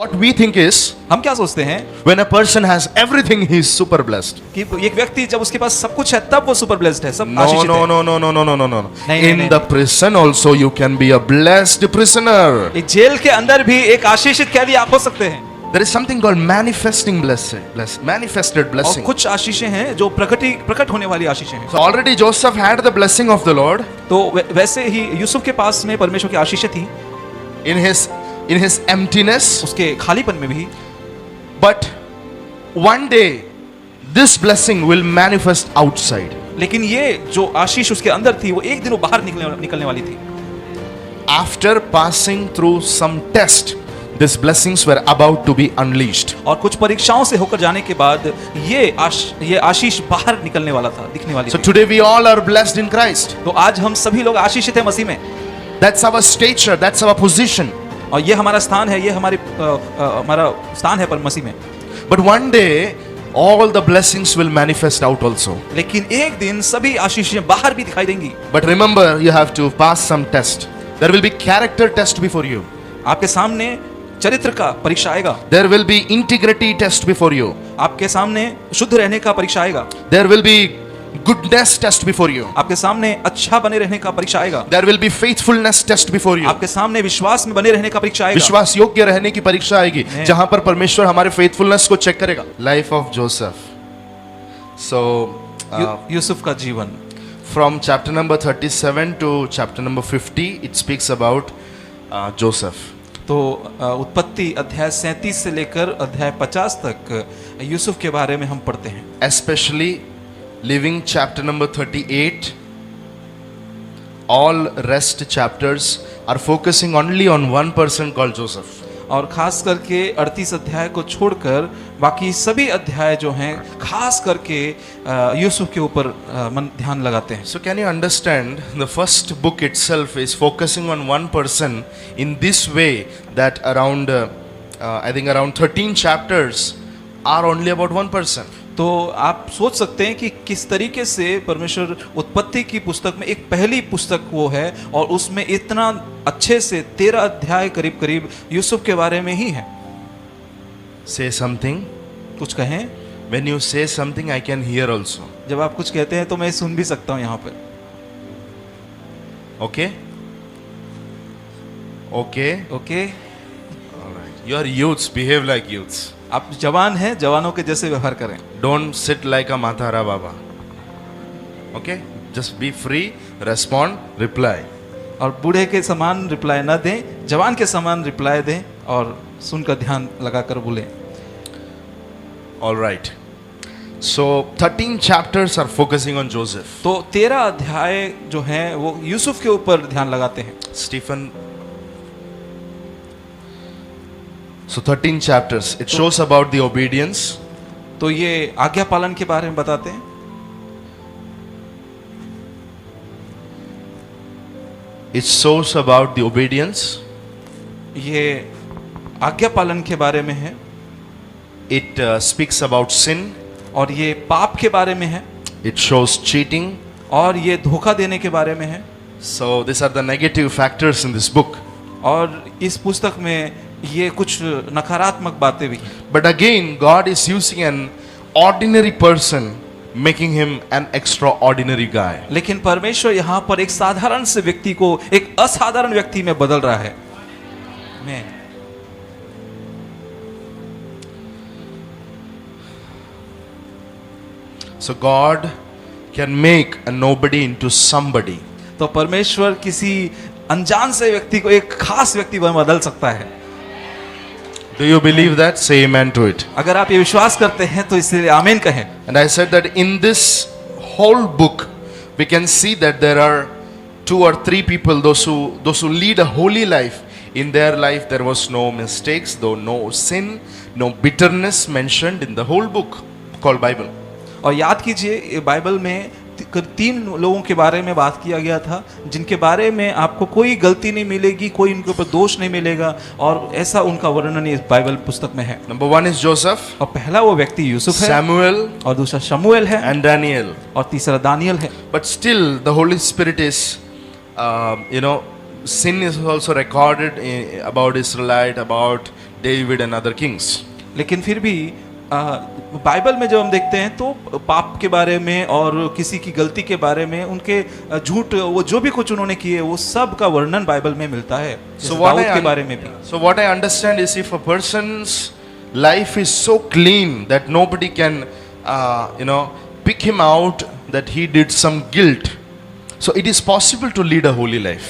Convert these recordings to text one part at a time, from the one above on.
What we think is, हम क्या सोचते हैं when a person has everything, he is super blessed. कि एक व्यक्ति जब उसके पास सब कुछ है तब वो सुपर ब्लेस्ड है, सब No, आशीषित no, है। no, no, no, no, no, no, no. नहीं, In नहीं, the prison also, you can be a blessed prisoner. एक जेल के अंदर भी एक आशीषित कैदी आप हो सकते हैं। There is something called manifesting manifested और blessing. कुछ आशीषें हैं जो प्रकट होने वाली आशीषें हैं। So already Joseph had the blessing of the Lord तो वैसे ही यूसुफ के पास में परमेश्वर की आशीषें थी, in his emptiness. उसके खालीपन में भी। But one day, this blessing will manifest outside. लेकिन ये जो आशीष उसके अंदर थी वो एक दिन वो बाहर निकलने वाली थी। After passing through some test, these blessings were about to be unleashed. और कुछ परीक्षाओं से होकर जाने के बाद ये आशीष बाहर निकलने वाला था, दिखने वाली So थी। today we all are blessed in Christ. तो आज हम सभी लोग आशीषित हैं मसीह में, That's our stature, that's our position. और ये हमारा स्थान है, ये हमारा स्थान है पर मसीह में। But one day, all the blessings will manifest out also. लेकिन एक दिन सभी आशीषें बाहर भी दिखाई देंगी। But remember, you have to pass some test. There will be character test before you. आपके सामने चरित्र का परीक्षा आएगा, There will be integrity test before you. आपके सामने शुद्ध रहने का परीक्षा आएगा, There will be goodness test before you. आपके सामने अच्छा बने रहने का परीक्षा आएगा, There will be faithfulness test before you. आपके सामने विश्वास में बने रहने का परीक्षा आएगा। विश्वास योग्य रहने की परीक्षा आएगी जहां पर परमेश्वर हमारे फेथफुलनेस को चेक करेगा। Life of Joseph. So Yusuf का जीवन from chapter number 37 to chapter number 50 it speaks about Joseph. तो उत्पत्ति अध्याय 37 से लेकर अध्याय 50 तक यूसुफ के बारे में हम पढ़ते हैं। Especially living chapter number 38, all rest chapters are focusing only on one person called Joseph. और खास करके 38 अध्याय को छोड़कर बाकी सभी अध्याय जो हैं खास करके यूसुफ के ऊपर ध्यान लगाते हैं। So can you understand, the first book itself is focusing on one person in this way that around I think around 13 chapters are only about one person. तो आप सोच सकते हैं कि किस तरीके से परमेश्वर उत्पत्ति की पुस्तक में एक पहली पुस्तक वो है और उसमें इतना अच्छे से 13 अध्याय करीब करीब यूसुफ के बारे में ही है। Say something. कुछ कहें। When you say something, I can hear also. जब आप कुछ कहते हैं तो मैं सुन भी सकता हूँ यहाँ पर। Okay? Okay? Okay, All right. You are youths, behave like youths. आप जवान हैं, जवानों के जैसे व्यवहार करें। Don't sit like a Mathara Baba. Okay? Just be free, respond, reply. और बूढ़े के समान रिप्लाई ना दें, जवान के समान रिप्लाई दें और सुनकर ध्यान लगाकर बोलें। All right. So 13 chapters are focusing on Joseph. तो 13 अध्याय जो हैं वो यूसुफ के ऊपर ध्यान लगाते हैं। Stephen. So 13 chapters. It shows about the obedience. तो ये आज्ञा पालन के बारे में बताते हैं। It shows about the obedience. ये आज्ञा पालन के बारे में है। It speaks about sin. और ये पाप के बारे में है। It shows cheating. और ये धोखा देने के बारे में है। So these are the negative factors in this book. और इस पुस्तक में ये कुछ नकारात्मक बातें भी हैं। But again, God is using an ordinary person, making him an extraordinary guy. लेकिन परमेश्वर यहाँ पर एक साधारण से व्यक्ति को एक असाधारण व्यक्ति में बदल रहा है। मैं So God can make a nobody into somebody. तो परमेश्वर किसी अनजान से व्यक्ति को एक खास व्यक्ति में बदल सकता है। Do you believe that? Say amen to it. अगर आप ये विश्वास करते हैं तो इसलिए आमीन कहें। And I said that in this whole book, we can see that there are 2 or 3 people, those who lead a holy life. In their life, there was no mistakes, though no sin, no bitterness mentioned in the whole book called Bible. और याद कीजिए Bible में 3 लोगों के बारे में बात किया गया था जिनके बारे में आपको कोई गलती नहीं मिलेगी, कोई उनके ऊपर दोष नहीं मिलेगा और ऐसा उनका वर्णन इस बाइबल पुस्तक में है। Number 1 is Joseph, और पहला वो व्यक्ति यूसुफ है, Samuel, और दूसरा शमूएल है, and Daniel. और तीसरा दानियल है। But still, the Holy Spirit is, sin is also recorded about Israelite, about David and other kings. लेकिन फिर भी बाइबल में जब हम देखते हैं तो पाप के बारे में और किसी की गलती के बारे में, उनके झूठ, वो जो भी कुछ उन्होंने किए, वो सब का वर्णन बाइबल में मिलता है। So what दाऊद I के बारे में भी। so what I understand is if a person's life is so clean that nobody can pick him out that he did some guilt, so it is possible to lead a holy life.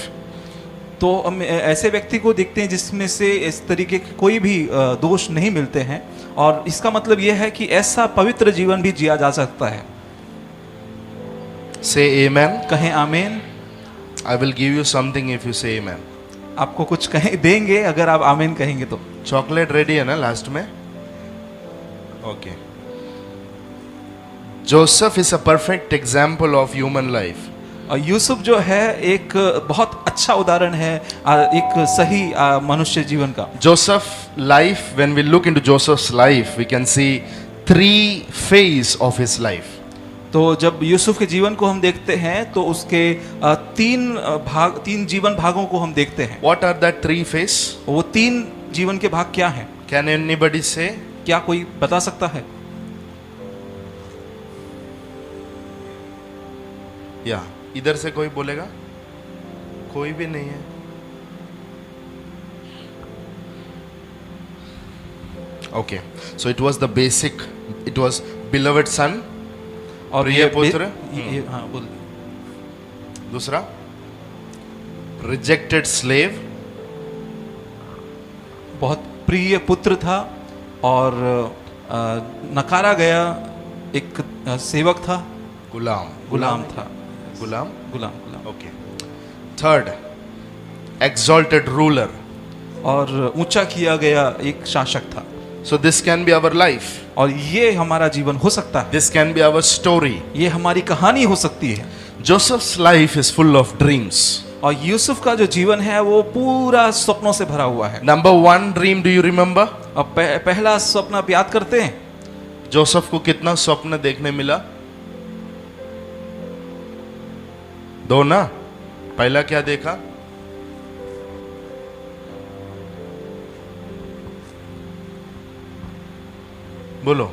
तो हम ऐसे व्यक्ति को देखते हैं जिसमें से इस तरीके के कोई भी दोष नहीं मिलते हैं, और इसका मतलब यह है कि ऐसा पवित्र जीवन भी जिया जा सकता है। Say amen. कहें आमीन। I will give you something if you say amen. आपको कुछ कहें देंगे अगर आप आमीन कहेंगे तो। चॉकलेट रेडी है ना लास्ट में? Okay. Joseph is a perfect example of human life. और यूसुफ जो है एक बहुत अच्छा उदाहरण है एक सही मनुष्य जीवन का। Joseph life, when we look into Joseph's life we can see 3 phase of his life. तो जब यूसुफ के जीवन को हम देखते हैं तो उसके 3 जीवन भागों को हम देखते हैं। What are that 3 phase? वो 3 जीवन के भाग क्या हैं? कैन एनीबॉडी से? क्या कोई बता सकता है? या इधर से कोई बोलेगा? कोई भी नहीं है। Okay, so it was the basic, it was beloved son और ये पुत्र। हाँ बोल। दूसरा रिजेक्टेड स्लेव, बहुत प्रिय पुत्र था और नकारा गया एक सेवक था। गुलाम था। गुलाम। ओके। थर्ड एक्सॉल्टेड रूलर, और ऊंचा किया गया एक शासक था। So this can be our life, और ये हमारा जीवन हो सकता है। This can be our story, ये हमारी कहानी हो सकती है। Joseph's life is full of dreams. और यूसुफ का जो जीवन है वो पूरा सपनों से भरा हुआ है। Number 1 dream, do you remember? अब पहला स्वप्न आप याद करते हैं? जोसेफ को कितना स्वप्न देखने मिला? 2 ना? पहला क्या देखा? बोलो।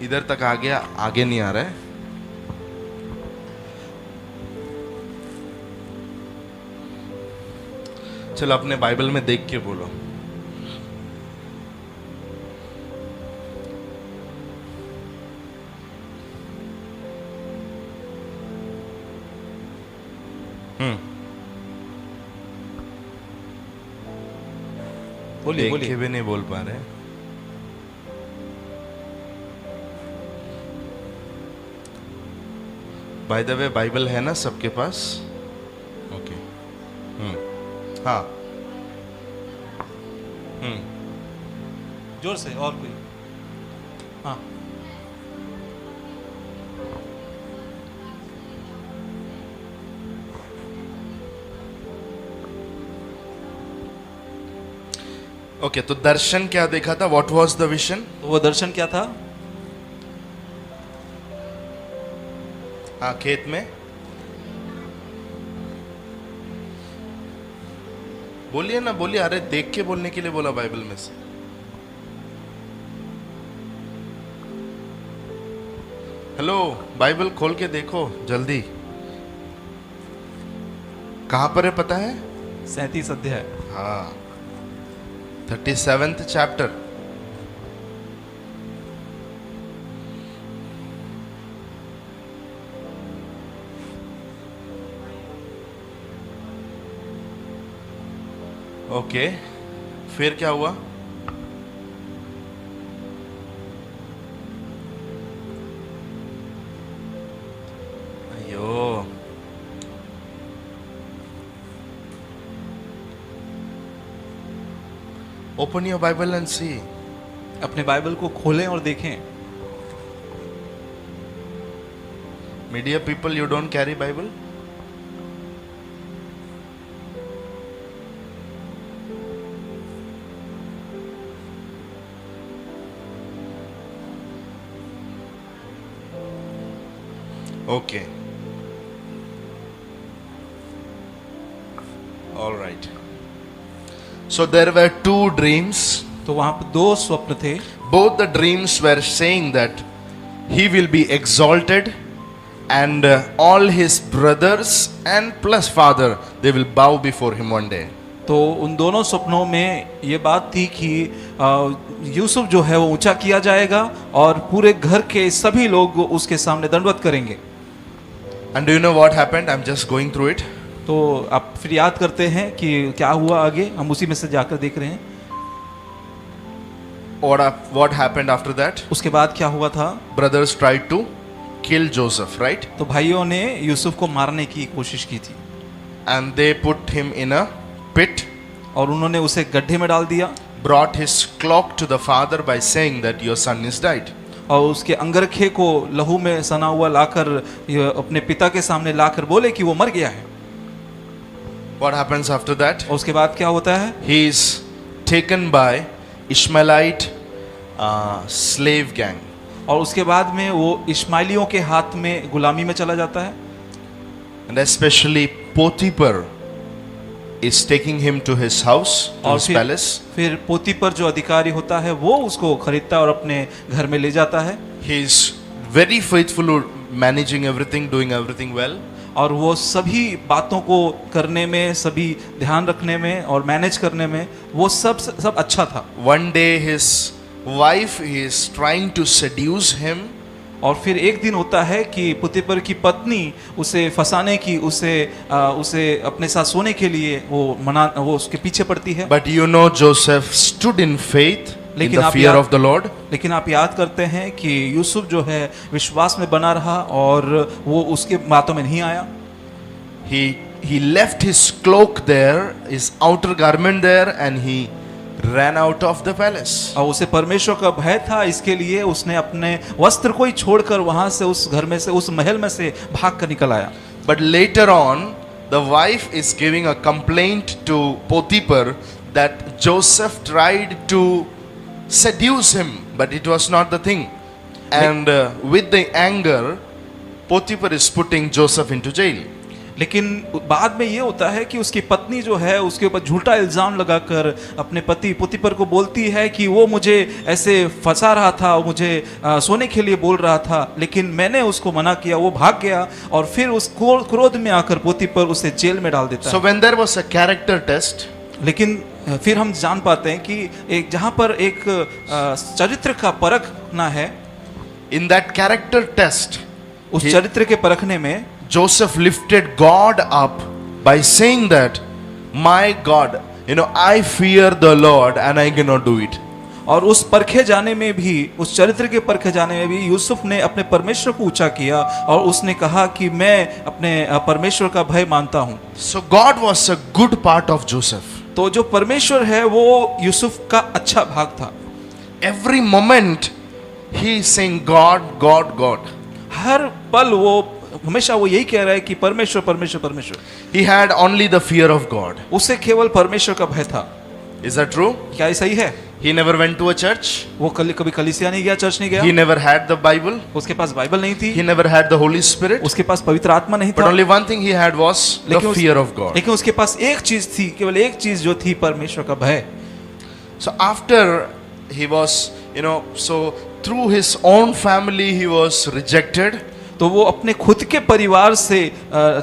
इधर तक आ गया, आगे नहीं आ रहा है। चलो अपने बाइबल में देख के बोलो। बोलिए देख के भी नहीं बोल पा रहे। बाय द वे बाइबल है ना सबके पास? ओके। हाँ। जोर से और कोई? हाँ। ओके, तो दर्शन क्या देखा था? What was the vision? तो वो दर्शन क्या था? हाँ, खेत में। बोलिए ना, बोलिए। अरे देख के बोलने के लिए बोला बाइबल में से। हेलो, बाइबल खोल के देखो जल्दी। कहां पर है पता है? 37 अध्याय। हाँ, 37th chapter. ओके, फिर क्या हुआ? अयो, ओपन योर बाइबल एंड सी। अपने बाइबल को खोलें और देखें। Media people, you don't carry Bible? Okay, all right. So there were two dreams. तो वहाँ पर दो स्वप्न थे. Both the dreams were saying that he will be exalted and all his brothers and plus father, they will bow before him one day. तो उन दोनों सपनों में ये बात थी कि यूसुफ जो है वो ऊंचा किया जाएगा और पूरे घर के सभी लोग उसके सामने दंडवत करेंगे. And do you know what happened? I'm just going through it. तो आप फिर याद करते हैं कि क्या हुआ आगे, हम उसी में से जाकर देख रहे हैं. What happened after that? उसके बाद क्या हुआ था? Brothers tried to kill Joseph, right? तो भाइयों ने यूसुफ को मारने की कोशिश की थी. And they put him in a pit, और उन्होंने उसे गड्ढे में डाल दिया. brought his cloak to the father by saying that your son is died. और उसके अंगरखे को लहू में सना हुआ लाकर अपने पिता के सामने लाकर बोले कि वो मर गया है. What happens after that? और उसके बाद क्या होता है? He is taken by Ishmaelite slave gang. और उसके बाद में वो इश्माइलियों के हाथ में गुलामी में चला जाता है. And especially Potiphar is taking him to his house, to और his palace. फिर पोतीपर जो अधिकारी होता है वो उसको खरीदता है और अपने घर में ले जाता है. He is very faithful, managing everything, doing everything well. और वो सभी बातों को करने में, सभी ध्यान रखने में और मैनेज करने में वो सब अच्छा था. One day his wife is trying to seduce him. और फिर एक दिन होता है कि पुतीपर की पत्नी उसे फंसाने की, उसे अपने साथ सोने के लिए वो उसके पीछे पड़ती है. But you know Joseph stood in faith, in लेकिन the आप fear of the Lord. लेकिन आप याद करते हैं कि यूसुफ जो है विश्वास में बना रहा और वो उसके बातों में नहीं आया. He left his cloak there, his outer garment there, and he ran out of the palace. और उसे परमेश्वर का भय था, इसके लिए उसने अपने वस्त्र को ही छोड़कर वहां से, उस घर में से, उस महल में से भाग कर निकल आया. But later on, the wife is giving a complaint to Potiphar that Joseph tried to seduce him, but it was not the thing. And with the anger, Potiphar is putting Joseph into jail. लेकिन बाद में ये होता है कि उसकी पत्नी जो है उसके ऊपर झूठा इल्जाम लगाकर अपने पति पोतीपर को बोलती है कि वो मुझे ऐसे फंसा रहा था, मुझे सोने के लिए बोल रहा था, लेकिन मैंने उसको मना किया, वो भाग गया और फिर उस क्रोध में आकर पोतीपर उसे जेल में डाल देता है. So when there was a character test, लेकिन फिर हम जान पाते हैं कि एक जहाँ पर एक चरित्र का परखना है, in that character test, उस चरित्र के परखने में Joseph lifted God up by saying that, my God, I fear the Lord and I cannot do it. और उस परखे जाने में भी, उस चरित्र के परखे जाने में भी यूसुफ ने अपने परमेश्वर को ऊंचा किया और उसने कहा कि मैं अपने परमेश्वर का भय मानता हूँ. So God was a good part of Joseph. तो जो परमेश्वर है वो यूसुफ का अच्छा भाग था. Every moment he is saying God, God, God. हर पल वो हमेशा वो यही कह रहा है कि परमेश्वर परमेश्वर परमेश्वर. He had only the fear of God. उसे केवल परमेश्वर का भय था. Is that true? क्या ये सही है? He never went to a church. वो कभी कलीसिया नहीं गया, चर्च नहीं गया. He never had the Bible. उसके पास बाइबल नहीं थी. He never had the Holy Spirit. उसके पास पवित्र आत्मा नहीं But था. only one thing he had was the fear of God. लेकिन उसके पास एक चीज थी, केवल एक चीज जो थी, परमेश्वर का भय. So after he was, so through his own family he was rejected. तो वो अपने खुद के परिवार से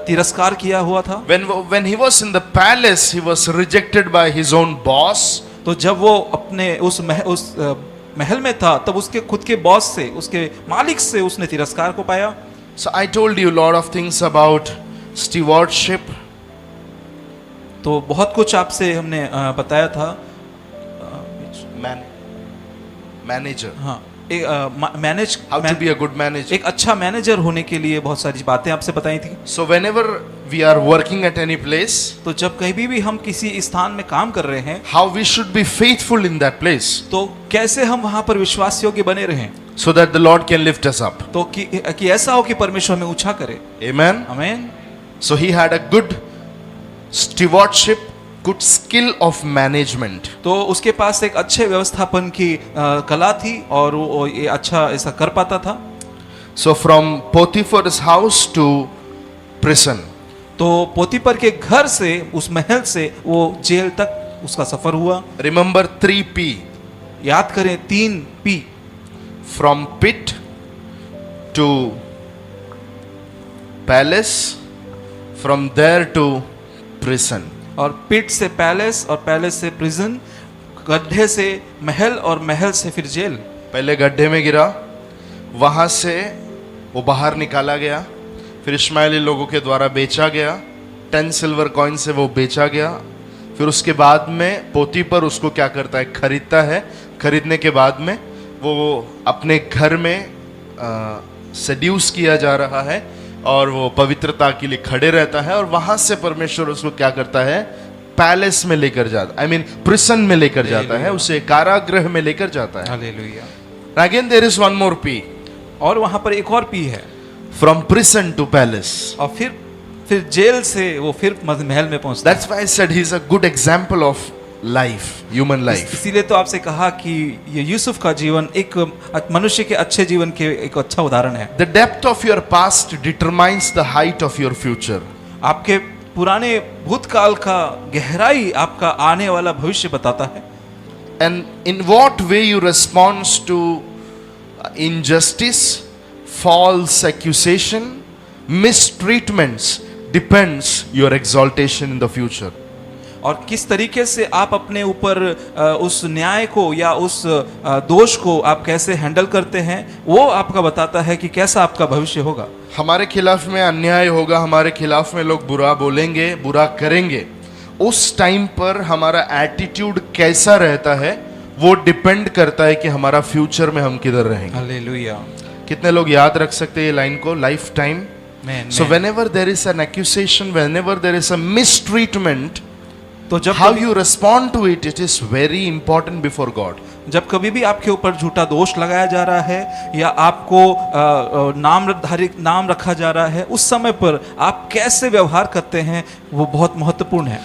तिरस्कार किया हुआ था. When he was in the palace, he was rejected by his own boss. तो जब वो अपने उस महल में था तब उसके खुद के बॉस से, उसके मालिक से उसने तिरस्कार को पाया. So I told you a lot of things about stewardship. तो बहुत कुछ आपसे हमने बताया था. Manager. हाँ, manage, How to be a good manager. एक अच्छा मैनेजर होने के लिए बहुत सारी बातें आपसे बताई थी. So whenever we are working at any place, तो जब कहीं भी हम किसी स्थान में काम कर रहे हैं, how we should be faithful in that place, तो कैसे हम वहां पर विश्वास योग्य बने रहें, so that the Lord can lift us up. तो कि ऐसा हो कि परमेश्वर हमें ऊंचा करे. Amen. आमीन. So he had a good stewardship, good skill of management. तो उसके पास एक अच्छे व्यवस्थापन की कला थी और वो ये अच्छा ऐसा कर पाता था. So from Potiphar's house to prison. तो पोतीपर के घर से, उस महल से वो जेल तक उसका सफर हुआ। Remember 3P. याद करें 3 P, From pit to palace, from there to prison. और पिट से पैलेस और पैलेस से प्रिजन, गड्ढे से महल और महल से फिर जेल। पहले गड्ढे में गिरा, वहां से वो बाहर निकाला गया, फिर इश्माएली लोगों के द्वारा बेचा गया, 10 सिल्वर कॉइन से वो बेचा गया। फिर उसके बाद में पोतीपर उसको क्या करता है, खरीदता है। खरीदने के बाद में वो अपने घर में सेड्यूस किया जा रहा है और वो पवित्रता के लिए खड़े रहता है, और वहां से परमेश्वर उसको क्या करता है, पैलेस में लेकर जाता, प्रिसन में लेकर जाता है, उसे कारागृह में लेकर जाता है। Hallelujah. Again there is one more P, और वहां पर एक और पी है, फ्रॉम प्रिसन टू पैलेस। और फिर जेल से वो फिर महल में पहुंचता है। That's why I said he is a good example of life, human life. इसीलिए तो आपसे कहा कि ये यूसुफ का जीवन एक मनुष्य के अच्छे जीवन के एक अच्छा उदाहरण है। The depth of your past determines the height of your future. आपके पुराने भूतकाल का गहराई आपका आने वाला भविष्य बताता है। And in what way you response to injustice, false accusation, mistreatments depends your exaltation in the future. और किस तरीके से आप अपने ऊपर उस न्याय को या उस दोष को आप कैसे हैंडल करते हैं, वो आपका बताता है कि कैसा आपका भविष्य होगा। हमारे खिलाफ में अन्याय होगा, हमारे खिलाफ में लोग बुरा बोलेंगे, बुरा करेंगे, उस टाइम पर हमारा एटीट्यूड कैसा रहता है वो डिपेंड करता है कि हमारा फ्यूचर में हम किधर रहेंगे। हालेलुया। कितने लोग याद रख सकते हैं ये लाइन को, life time. So whenever there is an accusation, whenever there is a mistreatment, तो जब how you respond to it, it is very important before God. जब कभी भी आपके ऊपर झूठा दोष लगाया जा रहा है या आपको नाम रखा जा रहा है, उस समय पर आप कैसे व्यवहार करते हैं वो बहुत महत्वपूर्ण है।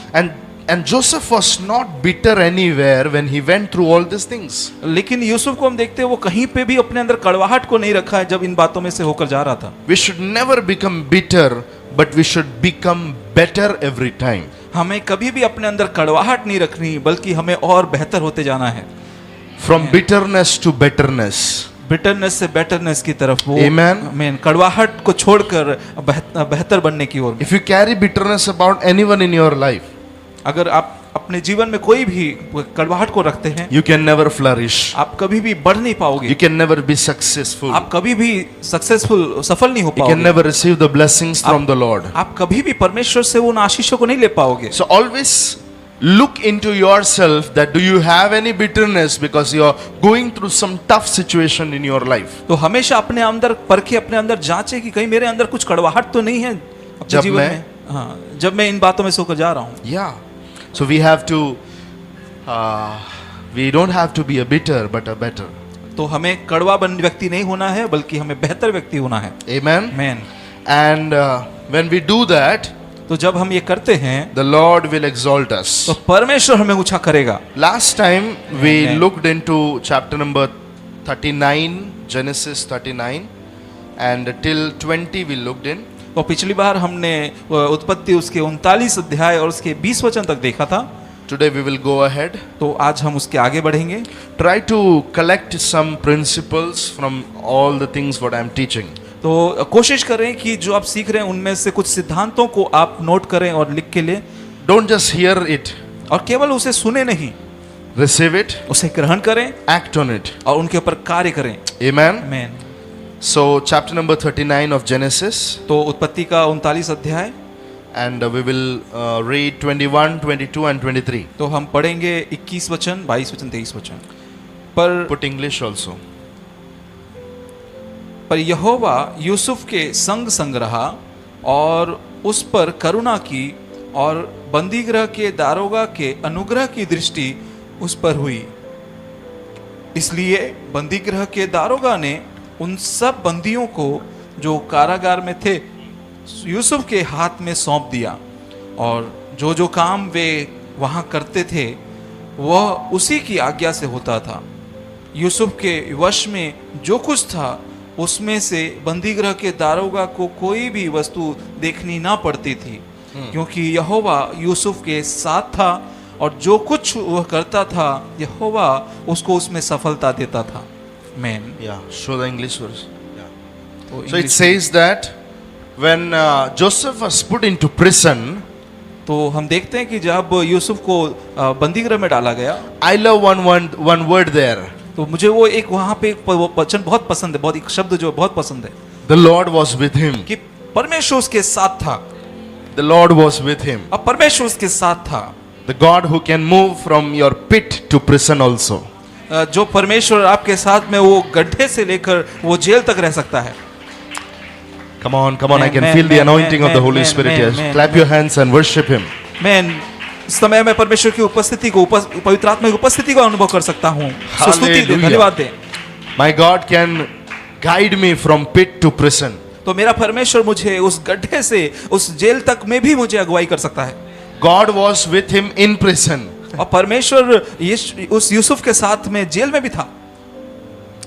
And Joseph was not bitter anywhere when he went through all these things. लेकिन यूसुफ को हम देखते हैं वो कहीं पे भी अपने अंदर कड़वाहट को नहीं रखा है जब इन बातों में से होकर जा रहा था। We should never become bitter, but we should become better every time. हमें कभी भी अपने अंदर कड़वाहट नहीं रखनी, बल्कि हमें और बेहतर होते जाना है। From bitterness to betterness. Bitterness से बेटरनेस की तरफ वो Amen. कड़वाहट को छोड़कर बेहतर बनने की ओर। If you carry bitterness about anyone in your life, अगर आप अपने जीवन में कोई भी कड़वाहट को रखते हैं, you can never flourish. आप कभी भी बढ़ नहीं पाओगे। You can never be successful. आप कभी भी सफल नहीं हो You पाओगे। can never receive the blessings from the Lord. आप कभी भी परमेश्वर से उन आशीषों को नहीं ले पाओगे। So always look into yourself that do you have any bitterness because you are going through some tough situation in your life. तो हमेशा अपने अंदर परखे, अपने अंदर जांचे कि कहीं मेरे अंदर कुछ कड़वाहट तो नहीं है अपने जीवन में। हाँ, जब मैं इन बातों में से होकर जा रहा हूँ। Yeah. So we have to, we don't have to be a bitter but a better. तो हमें कड़वा व्यक्ति नहीं होना है, बल्कि हमें बेहतर व्यक्ति होना है। Amen. Amen. And when we do that, तो जब हम ये करते हैं, the Lord will exalt us. तो परमेश्वर हमें ऊंचा करेगा। Last time we Amen. looked into chapter number 39, Genesis 39, and till 20 we looked in. तो पिछली बार हमने उत्पत्ति उसके 39 अध्याय और उसके 20 वचन तक देखा था। Today we will go ahead. तो आज हम उसके आगे बढ़ेंगे। Try to collect some principles from all the things what I am teaching. तो कोशिश करें कि जो आप सीख रहे हैं उनमें से कुछ सिद्धांतों को आप नोट करें और लिख के लें। Don't just hear it. और केवल उसे सुने नहीं, Receive it. उसे ग्रहण करें Act on it. और उनके ऊपर कार्य करें। Amen. आमीन। So chapter number 39 of Genesis. तो उत्पत्ति का 39 अध्याय, And we will read 21, 22 and 23. तो हम पढ़ेंगे 21 वचन, 22 वचन, 23 वचन। पर Put English also. यहोवा यूसुफ के संग रहा और उस पर करुणा की, और बंदीगृह के दारोगा के अनुग्रह की दृष्टि उस पर हुई। इसलिए बंदीगृह के दारोगा ने उन सब बंदियों को जो कारागार में थे यूसुफ के हाथ में सौंप दिया, और जो जो काम वे वहाँ करते थे वह उसी की आज्ञा से होता था। यूसुफ के वश में जो कुछ था उसमें से बंदीगृह के दारोगा को कोई भी वस्तु देखनी ना पड़ती थी, क्योंकि यहोवा यूसुफ के साथ था और जो कुछ वह करता था यहोवा उसको उसमें सफलता देता था। Man Yeah, show the English verse. तो So it English- says that when Joseph was put into prison, तो हम देखते हैं कि जब यूसुफ को बंदीगृह में डाला गया, I love one word there. तो मुझे वो एक वहां पे एक वो वचन बहुत पसंद है, बहुत एक शब्द जो बहुत पसंद है The Lord was with him. कि परमेश्वर उसके साथ था। The Lord was with him. अब परमेश्वर उसके साथ था, The God who can move from your pit to prison also. जो परमेश्वर आपके साथ में वो गड्ढे से लेकर वो जेल तक रह सकता है। Come on, I Man, can man, feel the man, anointing man, of the Holy man, Spirit man, here. man, Clap man. your hands and worship him. मैं इस समय में परमेश्वर की उपस्थिति को पवित्र आत्मा की उपस्थिति को अनुभव कर सकता हूँ। सो स्तुति दे, Hallelujah. धन्यवाद दे। My God can guide me from pit to prison. तो मेरा परमेश्वर मुझे उस गड्ढे से उस जेल तक में भी मुझे अगुवाई कर सकता है। God was with him in prison. और परमेश्वर उस यूसुफ के साथ में जेल में भी था,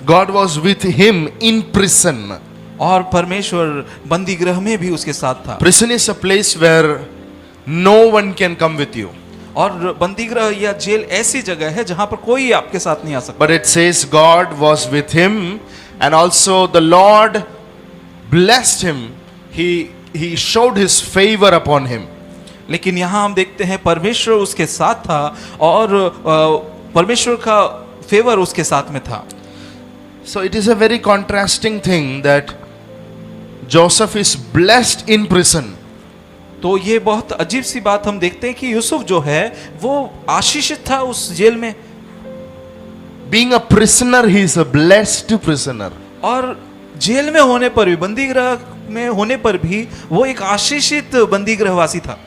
God was with him in prison. और परमेश्वर बंदी गृह में भी उसके साथ था। Prison is a place where no one can come with you. और बंदी गृह या जेल ऐसी जगह है जहां पर कोई आपके साथ नहीं आ सकता। But it says God was with him, and also the Lord blessed him. He showed his favor upon him. लेकिन यहाँ हम देखते हैं परमेश्वर उसके साथ था और परमेश्वर का फेवर उसके साथ में था। So it is a very contrasting thing that Joseph is blessed in prison. तो ये बहुत अजीब सी बात हम देखते हैं कि यूसुफ जो है वो आशीषित था उस जेल में, Being a prisoner, he is a blessed prisoner. और जेल में होने पर भी, बंदी गृह में होने पर भी वो एक आशीषित बंदी गृहवासी था।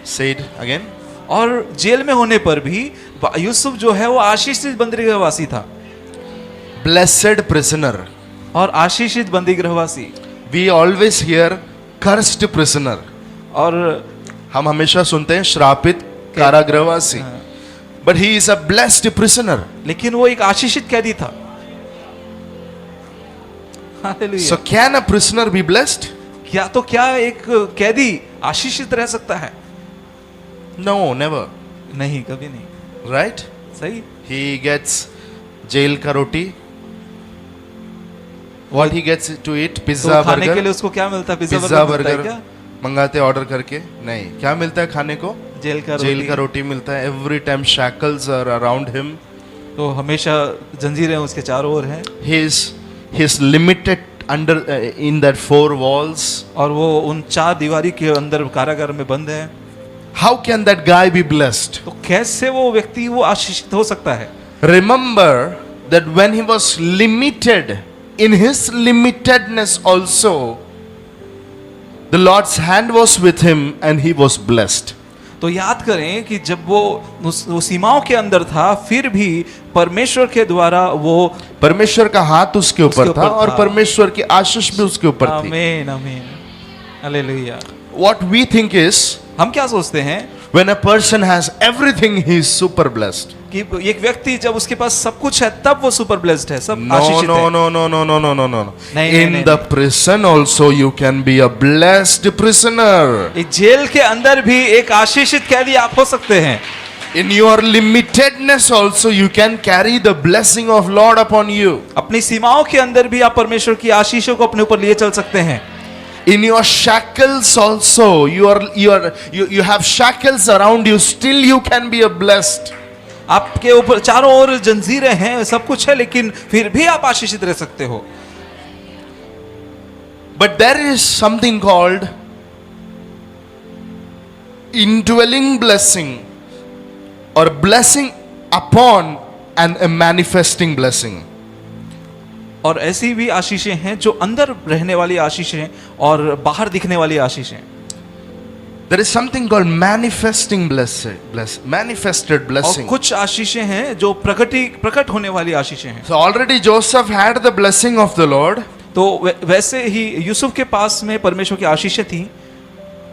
Say it again. और जेल में होने पर भी यूसुफ जो है वो आशीषित बंदी गृहवासी था Blessed prisoner. और आशीषित बंदी गृहवासी। We always hear cursed prisoner. और हम हमेशा सुनते हैं श्रापित कारागृहवासी. But he is a blessed prisoner. लेकिन वो एक आशीषित कैदी था। Hallelujah. So can a prisoner be blessed? क्या एक कैदी आशीषित रह सकता है? No, never. नहीं, कभी नहीं। Right? सही। He gets jail ka roti. What he gets to eat? तो Pizza, खाने के लिए burger. उसको क्या मिलता है? पिज्जा पिज्जा बर्गर बर्गर क्या? मंगाते ऑर्डर करके. नहीं, क्या मिलता है खाने को? जेल का जेल रोटी। का रोटी मिलता है. Every time shackles are around him. तो हमेशा जंजीरें उसके चारों ओर हैं He's limited under in that four walls. और वो उन चार दीवारी के अंदर कारागार में बंद है। How can that guy be blessed? तो कैसे वो व्यक्ति वो आशीषित हो सकता है? Remember that when he was limited, in his limitedness also, the Lord's hand was with him and he was blessed. तो याद करें कि जब वो सीमाओं के अंदर था फिर भी परमेश्वर के द्वारा वो परमेश्वर का हाथ उसके ऊपर उसके था ऊपर और था। परमेश्वर की आशीष भी उसके ऊपर थी. आमीन आमीन hallelujah. What we think is, हम क्या सोचते हैं when a person has everything, he is super blessed. कि एक व्यक्ति जब उसके पास सब कुछ है तब वो सुपर ब्लेस्ड है, सब No, आशीषित no, है। no, no, no, no, no, no, no. नहीं, In नहीं, the prison also you can be a blessed prisoner. एक जेल के अंदर भी एक आशीषित कैदी आप हो सकते हैं। In your limitedness also you can carry the blessing of Lord upon you. अपनी सीमाओं के अंदर भी आप परमेश्वर की आशीषों को अपने ऊपर लिए चल सकते हैं। In your shackles also, you have shackles around you, still you can be a blessed. आपके ऊपर चारों ओर जंजीरें हैं, सब कुछ है, लेकिन फिर भी आप आशीषित रह सकते हो। But there is something called indwelling blessing or blessing upon and a manifesting blessing. और ऐसी भी आशीषें हैं जो अंदर रहने वाली आशीषें और बाहर दिखने वाली आशीषें। There is something called manifesting manifested और blessing. कुछ आशीषें हैं जो प्रकट होने वाली आशीषें हैं। So already Joseph had the blessing of the Lord तो वैसे ही यूसुफ के पास में परमेश्वर की आशीषें थी,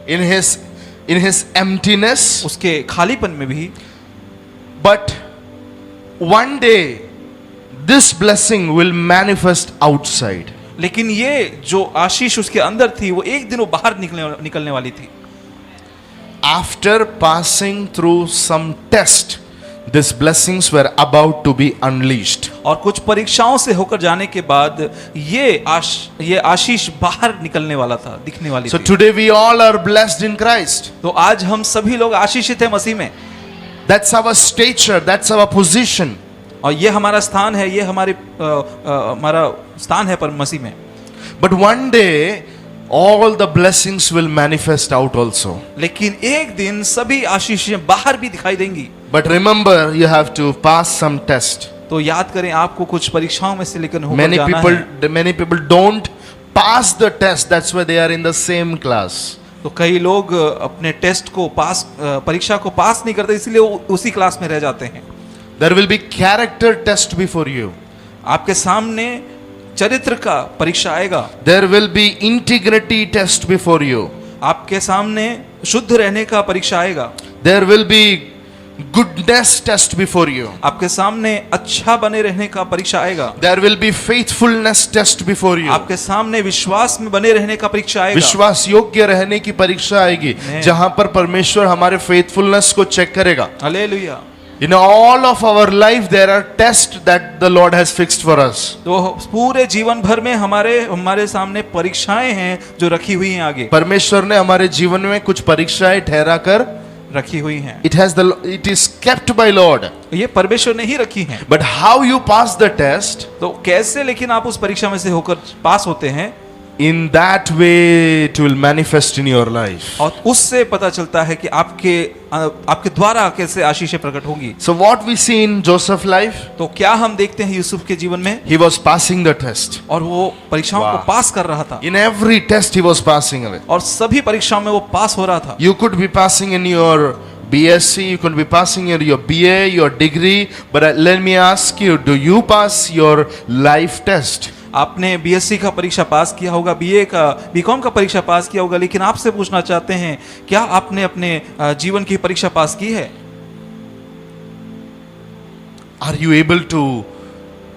in his emptiness, उसके खालीपन में भी। but one day this blessing will manifest outside. लेकिन ये जो आशीष उसके अंदर थी वो एक दिन वो बाहर निकलने वाली थी। after passing through some test, these blessings were about to be unleashed. और कुछ परीक्षाओं से होकर जाने के बाद ये आशीष बाहर निकलने वाला था, दिखने वाली So थी। today we all are blessed in Christ. तो आज हम सभी लोग आशीषित हैं मसीह में, That's our stature, that's our position. और ये हमारा स्थान है, ये हमारा स्थान है पर मसीह में। But one day, all the blessings will manifest out also. लेकिन एक दिन सभी आशीषें बाहर भी दिखाई देंगी। But remember, you have to pass some test. तो याद करें, आपको कुछ परीक्षाओं में से लेकर होकर जाना है। Many people don't pass the test. That's why they are in the same class. तो कई लोग अपने टेस्ट को परीक्षा को पास नहीं करते, इसलिए वो उसी क्लास में रह जाते हैं। There will be character test before you. आपके सामने चरित्र का परीक्षा आएगा। There will be integrity test before you. आपके सामने शुद्ध रहने का परीक्षा आएगा। There will be goodness test before you. आपके सामने अच्छा बने रहने का परीक्षा आएगा। There will be faithfulness test before you. आपके सामने विश्वास में बने रहने का परीक्षा आएगा। विश्वास योग्य रहने की परीक्षा आएगी, जहां पर परमेश्वर हमारे फेथफुलनेस को चेक करेगा। Hallelujah. In all of our life there are tests that the Lord has fixed for us. तो पूरे जीवन भर में हमारे सामने परीक्षाएं हैं जो रखी हुई हैं आगे। परमेश्वर ने हमारे जीवन में कुछ परीक्षाएं ठहरा कर रखी हुई हैं। it is kept by Lord. ये परमेश्वर ने ही रखी हैं। But how you pass the test, तो कैसे लेकिन आप उस परीक्षा में से होकर पास होते हैं, in that way it will manifest in your life. और उससे पता चलता है कि आपके द्वारा कैसे आशीषें प्रकट होंगी। So what we see in Joseph's life, तो क्या हम देखते हैं यूसुफ के जीवन में, he was passing the test. और वो परीक्षाओं को पास कर रहा था। In every test he was passing away. और सभी परीक्षाओं में वो पास हो रहा था। You could be passing in your BSc, you could be passing in your BA, your degree, but let me ask you, do you pass your life test? आपने BSc का परीक्षा पास किया होगा, बीए का, बीकॉम का परीक्षा पास किया होगा, लेकिन आपसे पूछना चाहते हैं, क्या आपने अपने जीवन की परीक्षा पास की है? Are you able to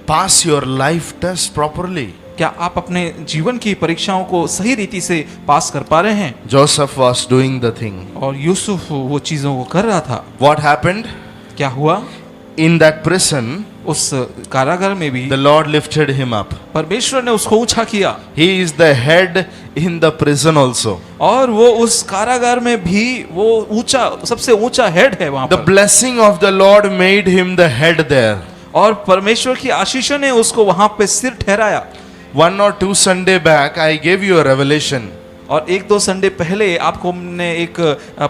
pass your life test properly? क्या आप अपने जीवन की परीक्षाओं को सही रीति से पास कर पा रहे हैं? Joseph was doing the thing. और यूसुफ वो चीजों को कर रहा था। What happened? क्या हुआ? In that prison, उस कारागार में भी the Lord lifted him up. परमेश्वर ने उसको ऊंचा किया, He is the head in the prison also. और वो उस कारागार में भी वो ऊंचा, सबसे ऊंचा हेड है वहां The पर। blessing of the Lord made him the head there. और परमेश्वर की आशीषों ने उसको वहां पे सिर ठहराया। 1 or 2 Sunday back, I gave you a revelation. और 1-2 संडे पहले आपको हमने एक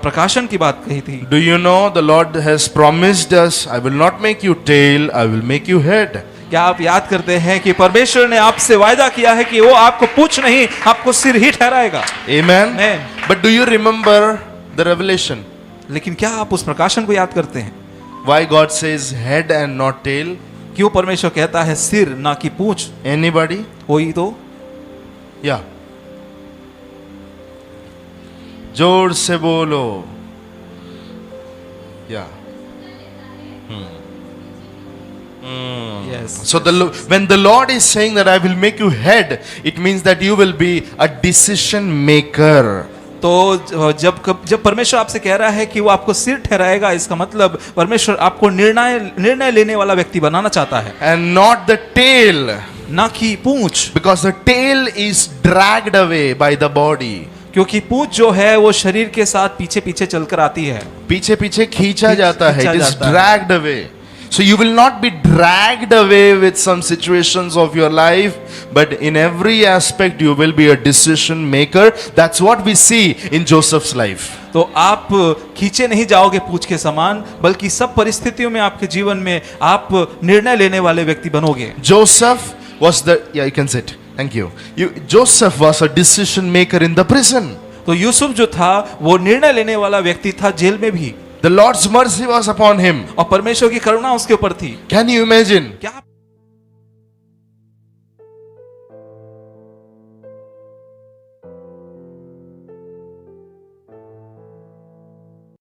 प्रकाशन की बात कही थी। Do you know the Lord has promised us, I will not make you tail, I will make you head. क्या आप याद करते हैं कि परमेश्वर ने आपसे वायदा किया है कि वो आपको पूछ नहीं, आपको सिर ही ठहराएगा। Amen. Amen. But do you remember the revelation? लेकिन क्या आप उस प्रकाशन को याद करते हैं? Why God says head and not tail? क्यों परमेश्वर कहता है सिर ना कि पूंछ? Anybody? कोई तो? Yeah. जोर से बोलो। Yeah. Yes. So when the Lord is saying that I will make you head, it means that you will be a decision maker. तो जब परमेश्वर आपसे कह रहा है कि वो आपको सिर ठहराएगा, इसका मतलब परमेश्वर आपको निर्णय लेने वाला व्यक्ति बनाना चाहता है, And not the tail. ना कि पूंछ। Because the tail is dragged away by the body. क्योंकि पूंछ जो है वो शरीर के साथ पीछे पीछे चलकर आती है, पीछे पीछे खींचा जाता है. खींचा It is जाता है. dragged away. So you will not be dragged away with some situations of your life, but in every aspect you will be a decision maker. That's what we see in Joseph's life. तो आप खींचे नहीं जाओगे पूंछ के समान, बल्कि सब परिस्थितियों में आपके जीवन में आप निर्णय लेने वाले व्यक्ति बनोगे। Joseph was you can sit. Thank you. Joseph was a decision maker in the prison. तो यूसुफ जो था वो निर्णय लेने वाला व्यक्ति था जेल में भी, The Lord's mercy was upon him. और परमेश्वर की करुणा उसके ऊपर थी। Can you imagine? क्या